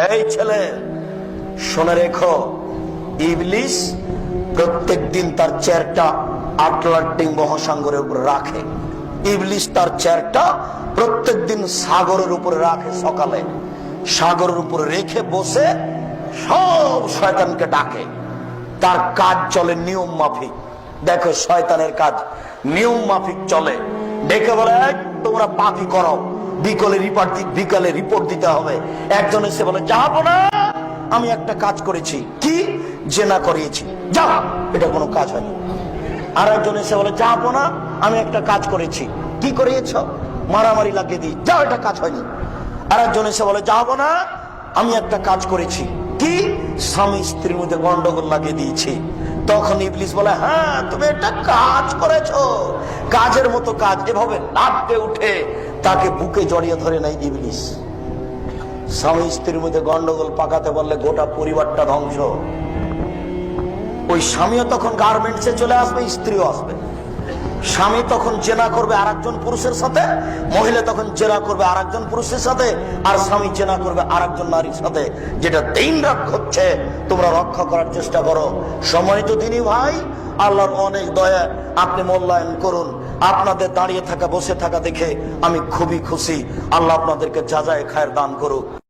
এই ছেলে, শুনে রেখো, ইবলিস প্রত্যেক দিন তার চেয়ারটা আটলান্টিক মহাসাগরের উপর রাখে। ইবলিস তার চেয়ারটা প্রত্যেক দিন সাগরের উপরে রাখে। সকালে সাগরের উপরে রেখে বসে সব শয়তানকে ডাকে। তার কাজ চলে নিয়ম মাফিক। দেখো, শয়তানের কাজ নিয়ম মাফিক চলে। ডেকে বলে, তোমরা পাপি করো, বিকালে রিপোর্ট দিতে হবে। একজন এসে বলে, যাবো না, আমি একটা কাজ করেছি। কি? জেনা করিয়েছি, যাও, এটা কোনো কাজ হয়নি। আর একজন এসে বলে, যাবো না, আমি একটা কাজ করেছি। কি করিয়েছ? মারামারি লাগিয়ে দিই, যাও, এটা কাজ হয়নি। আর একজন এসে বলে, যাবো না, আমি একটা কাজ করেছি। কি? স্বামী স্ত্রীর মধ্যে গন্ডগোল লাগিয়ে দিয়েছি। তখন ইবলিস বলে, হ্যাঁ, তুমি একটা কাজ করেছো, কাজের মতো কাজ। এভাবে লাফতে উঠে তাকে বুকে জড়িয়ে ধরে নেয় ইবলিস। স্বামী স্ত্রীর মধ্যে গন্ডগোল পাকাতে বললে গোটা পরিবারটা ধ্বংস। ওই স্বামীও তখন গার্মেন্টসে চলে আসবে, স্ত্রীও আসবে। স্বামী তখন জেনা করবে আরেকজন পুরুষের সাথে, মহিলা তখন জেনা করবে আরেকজন পুরুষের সাথে, আর স্বামী জেনা করবে আরেকজন নারীর সাথে। যেটা দিন রাত হচ্ছে, তোমরা রক্ষা করার চেষ্টা করো। সম্মানিত দিনী ভাই, আল্লাহর অনেক দয়া, আপনি মূল্যায়ন করুন। আপনাদের দাঁড়িয়ে থাকা, বসে থাকা দেখে আমি খুবই খুশি। আল্লাহ আপনাদেরকে যাজায়ে খায়ের দান করুক।